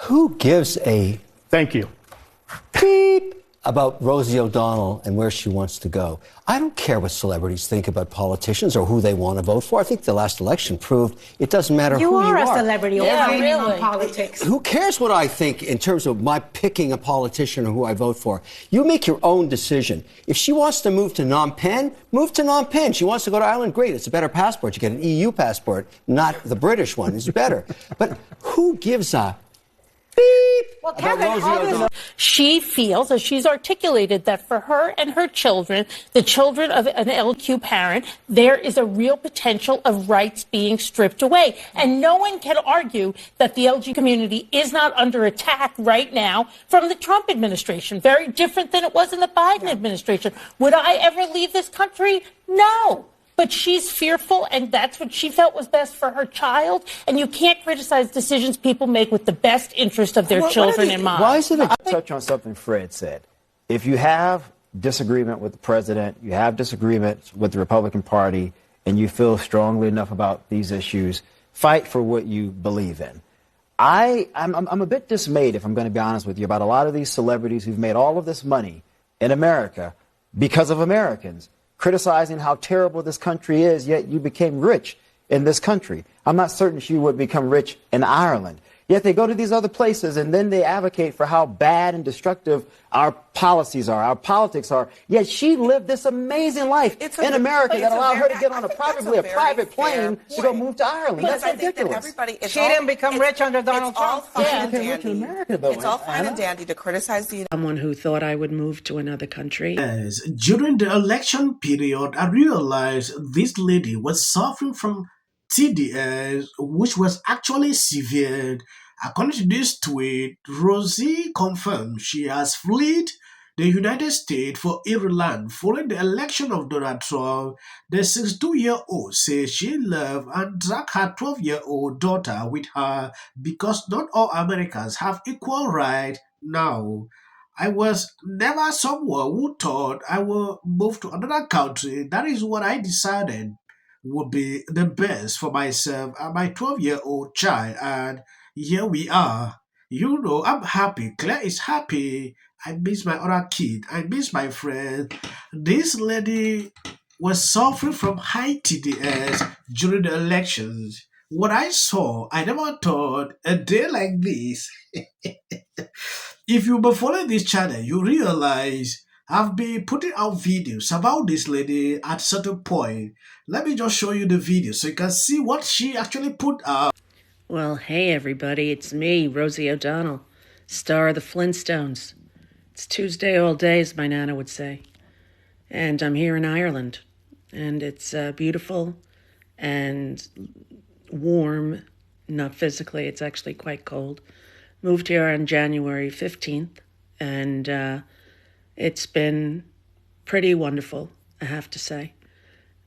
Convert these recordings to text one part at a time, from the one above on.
Who gives a Thank you. beep about Rosie O'Donnell and where she wants to go? I don't care what celebrities think about politicians or who they want to vote for. I think the last election proved it doesn't matter who you are. You are a celebrity opining on politics. Who cares what I think in terms of my picking a politician or who I vote for? You make your own decision. If she wants to move to Phnom Penh, move to Phnom Penh. She wants to go to Ireland, great. It's a better passport. You get an EU passport, not the British one. It's better. But who gives a beep Well, about Kevin, Rosie O'Donnell? She feels, as she's articulated, that for her and her children, the children of an LQ parent, there is a real potential of rights being stripped away. And no one can argue that the LG community is not under attack right now from the Trump administration. Very different than it was in the Biden administration. Would I ever leave this country? No. But she's fearful, and that's what she felt was best for her child. And you can't criticize decisions people make with the best interest of their children in mind. Why is it I'll touch on something Fred said. If you have disagreement with the president, you have disagreements with the Republican Party, and you feel strongly enough about these issues, fight for what you believe in. I'm a bit dismayed, if I'm going to be honest with you, about a lot of these celebrities who've made all of this money in America because of Americans, criticizing how terrible this country is, yet you became rich in this country. I'm not certain she would become rich in Ireland. Yet they go to these other places and then they advocate for how bad and destructive our policies are, our politics are. Yet she lived this amazing life in America that allowed her to get on a private plane to go move to Ireland. That's ridiculous. She didn't become rich under Donald Trump. It's all fine and dandy to criticize the Someone who thought I would move to another country. Yes, during the election period, I realized this lady was suffering from TDS, which was actually severe. According to this tweet, Rosie confirmed she has fled the United States for Ireland following the election of Donald Trump. The 62-year-old says she loved and dragged her 12-year-old daughter with her because not all Americans have equal rights now. I was never someone who thought I would move to another country. That is what I decided would be the best for myself and my 12-year-old child, and here we are. You know, I'm happy. Claire is happy. I miss my other kid. I miss my friend. This lady was suffering from high TDS during the elections. What I saw, I never thought a day like this. If you been following this channel, you realize I've been putting out videos about this lady at a certain point. Let me just show you the video so you can see what she actually put out. Well, hey, everybody. It's me, Rosie O'Donnell, star of the Flintstones. It's Tuesday all day, as my Nana would say. And I'm here in Ireland. And it's beautiful and warm. Not physically, it's actually quite cold. Moved here on January 15th. And it's been pretty wonderful, I have to say.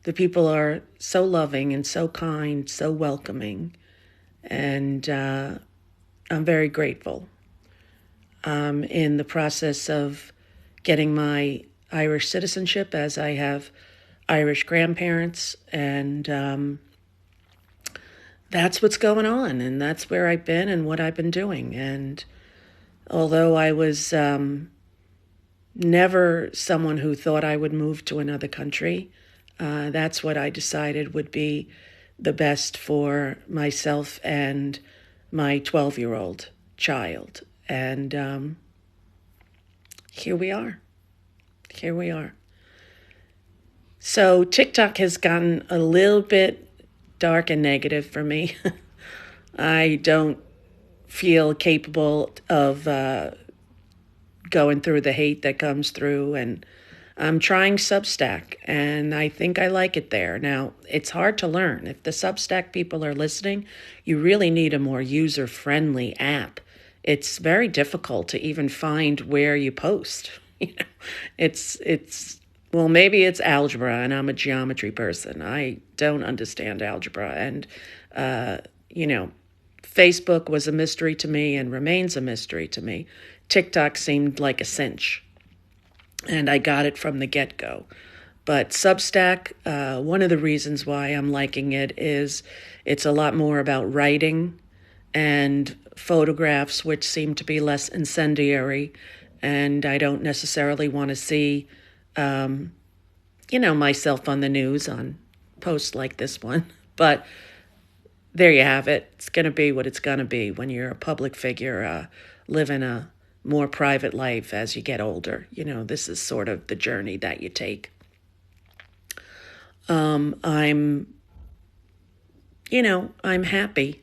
The people are so loving and so kind, so welcoming. And I'm very grateful. I'm in the process of getting my Irish citizenship, as I have Irish grandparents. And that's what's going on. And that's where I've been and what I've been doing. And although I was never someone who thought I would move to another country, that's what I decided would be the best for myself and my 12-year-old child. And here we are. Here we are. So TikTok has gotten a little bit dark and negative for me. I don't feel capable of going through the hate that comes through, and I'm trying Substack, and I think I like it there. Now, it's hard to learn. If the Substack people are listening, you really need a more user-friendly app. It's very difficult to even find where you post. You know, it's well, maybe it's algebra, and I'm a geometry person. I don't understand algebra, and Facebook was a mystery to me and remains a mystery to me. TikTok seemed like a cinch. And I got it from the get-go. But Substack, one of the reasons why I'm liking it is it's a lot more about writing and photographs which seem to be less incendiary. And I don't necessarily want to see, myself on the news on posts like this one. But there you have it. It's going to be what it's going to be when you're a public figure, living a more private life as you get older. This is sort of the journey that you take. I'm happy.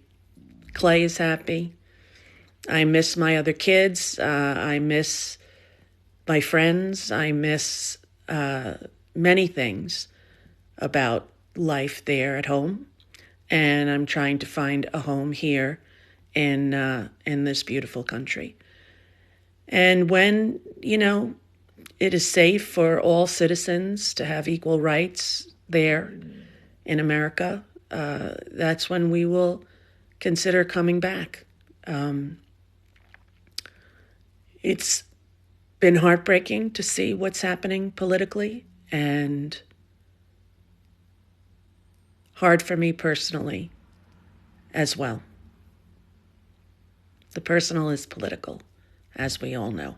Clay is happy. I miss my other kids. I miss my friends. I miss many things about life there at home. And I'm trying to find a home here in this beautiful country. And when, it is safe for all citizens to have equal rights there in America, that's when we will consider coming back. It's been heartbreaking to see what's happening politically and hard for me personally as well. The personal is political, as we all know.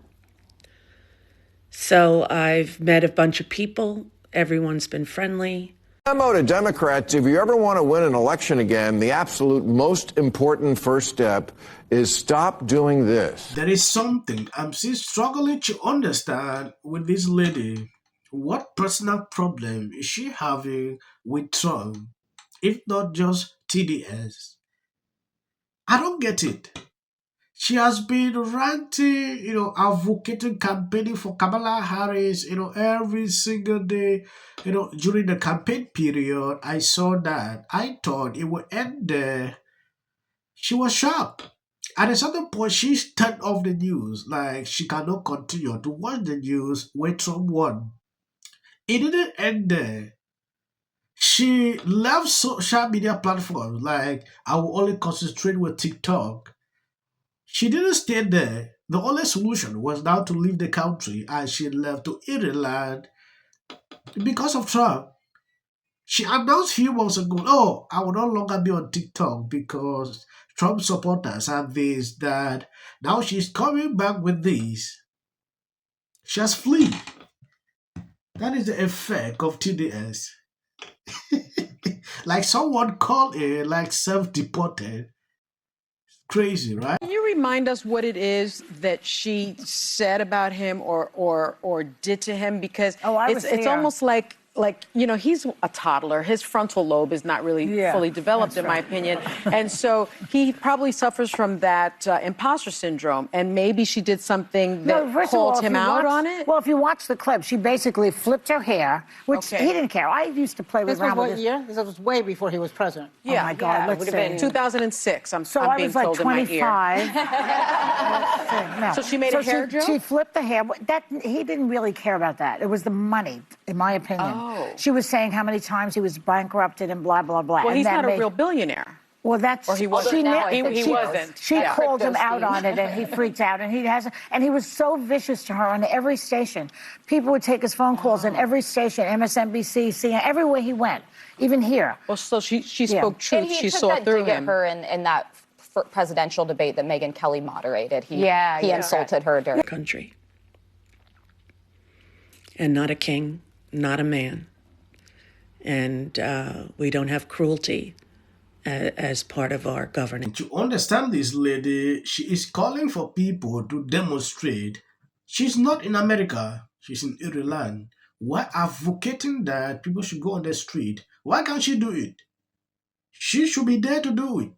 So I've met a bunch of people. Everyone's been friendly. Memo to Democrats, if you ever want to win an election again, the absolute most important first step is stop doing this. There is something I'm still struggling to understand with this lady. What personal problem is she having with Trump, if not just TDS? I don't get it. She has been ranting, advocating, campaigning for Kamala Harris, every single day, during the campaign period. I saw that. I thought it would end there. She was shocked. At a certain point, she turned off the news. Like, she cannot continue to watch the news when Trump won. It didn't end there. She left social media platforms. Like, I will only concentrate with TikTok. She didn't stay there. The only solution was now to leave the country, and she left to Ireland because of Trump. She announced a few months ago, I will no longer be on TikTok because Trump supporters have this, that. Now she's coming back with this. She has fled. That is the effect of TDS. Like someone called it like self-deported. Crazy, right? Can you remind us what it is that she said about him or did to him? Because it's almost like he's a toddler. His frontal lobe is not really fully developed, in my opinion. And so he probably suffers from that imposter syndrome. And maybe she did something that called him out on it. Well, if you watch the clip, she basically flipped her hair, which he didn't care. I used to play with around with this. What year? This was way before he was president. Yeah. Oh, my God. It would have been 2006. I'm I being was like told 25. in my ear. So she made a hair joke? She flipped the hair. He didn't really care about that. It was the money, in my opinion. Oh. She was saying how many times he was bankrupted and blah, blah, blah. Well, he's not a real billionaire. Well, that's... Or he wasn't. He wasn't. She called him out on it, and he freaked out. And he was so vicious to her on every station. People would take his phone calls in every station, MSNBC, CNN, everywhere he went, even here. Well, so she spoke truth. And she saw through him. Her in that presidential debate that Megyn Kelly moderated. He insulted her during country. And not a king, not a man. And we don't have cruelty as part of our governance. To understand this lady, she is calling for people to demonstrate. She's not in America. She's in Ireland. Why advocating that people should go on the street? Why can't she do it? She should be there to do it.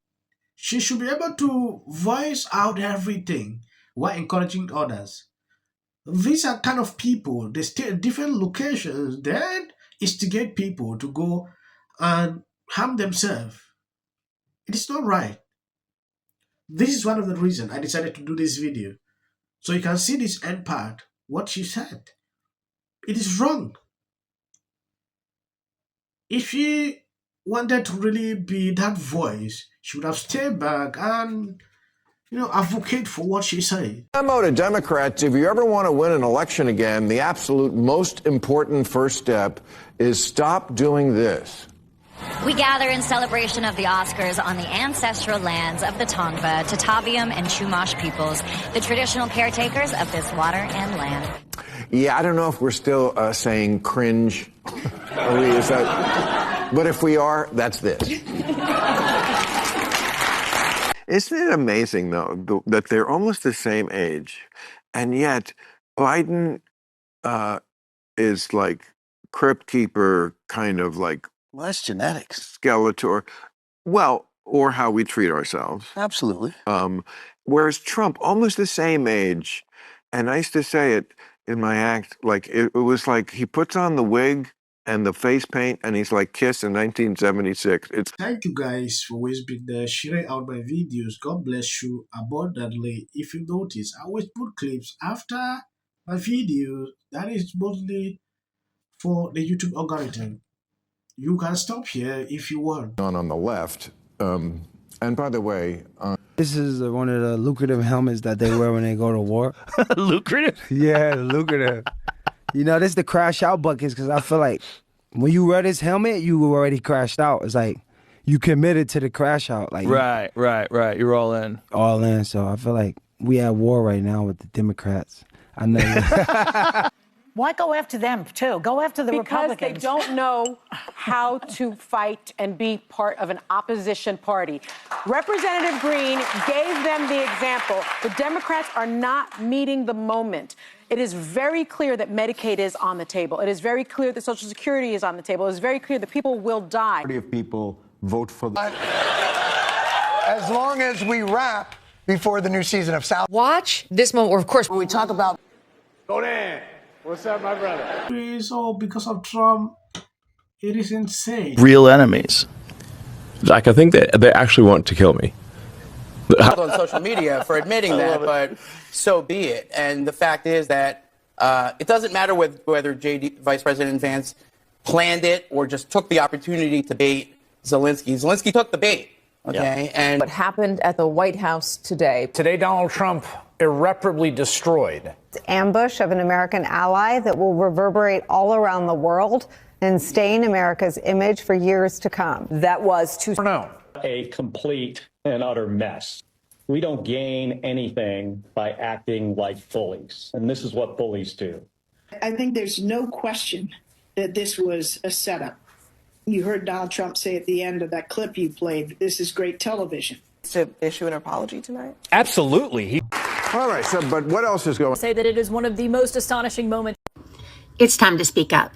She should be able to voice out everything while encouraging others. These are kind of people, they stay at different locations, then instigate people to go and harm themselves. It is not right. This is one of the reasons I decided to do this video. So you can see this end part, what she said. It is wrong. If she wanted to really be that voice, she would have stayed back and advocate for what she said. Memo to Democrats, if you ever want to win an election again, the absolute most important first step is stop doing this. We gather in celebration of the Oscars on the ancestral lands of the Tongva, Tataviam, and Chumash peoples, the traditional caretakers of this water and land. Yeah, I don't know if we're still saying cringe. But if we are, that's this. Isn't it amazing, though, that they're almost the same age, and yet Biden is like crypt keeper, kind of like... Well, that's genetics. Skeletor. Well, or how we treat ourselves. Absolutely. Whereas Trump, almost the same age, and I used to say it in my act, like it was like he puts on the wig and the face paint, and he's like Kiss in 1976. Thank you guys for always being there, sharing out my videos. God bless you abundantly. If you notice, I always put clips after my videos. That is mostly for the YouTube algorithm. You can stop here if you want. On the left. And by the way... This is one of the lucrative helmets that they wear when they go to war. Lucrative? Yeah, lucrative. You know, this is the crash out buckets, because I feel like when you wear this helmet, you already crashed out. It's like you committed to the crash out. Like Right. You're all in. All in. So I feel like we at war right now with the Democrats. I know. Why go after them, too? Go after the Republicans. Because they don't know how to fight and be part of an opposition party. Representative Green gave them the example. The Democrats are not meeting the moment. It is very clear that Medicaid is on the table. It is very clear that Social Security is on the table. It is very clear that people will die. Of people vote for... As long as we wrap before the new season of South. Watch this moment where, of course, when we talk about... Go there. What's up, my brother? It's all because of Trump. It is insane. Real enemies. Jack, I think that they actually want to kill me. On social media for admitting that, but so be it. And the fact is that it doesn't matter whether Vice President Vance planned it or just took the opportunity to bait Zelensky. Zelensky took the bait, okay? Yeah. And what happened at the White House today? Today, Donald Trump irreparably destroyed. Ambush of an American ally that will reverberate all around the world and stain America's image for years to come. That was too... No. A complete and utter mess. We don't gain anything by acting like bullies, and this is what bullies do. I think there's no question that this was a setup. You heard Donald Trump say at the end of that clip you played, this is great television. To issue an apology tonight? Absolutely. All right, so, but what else is going on? Say that it is one of the most astonishing moments. It's time to speak up.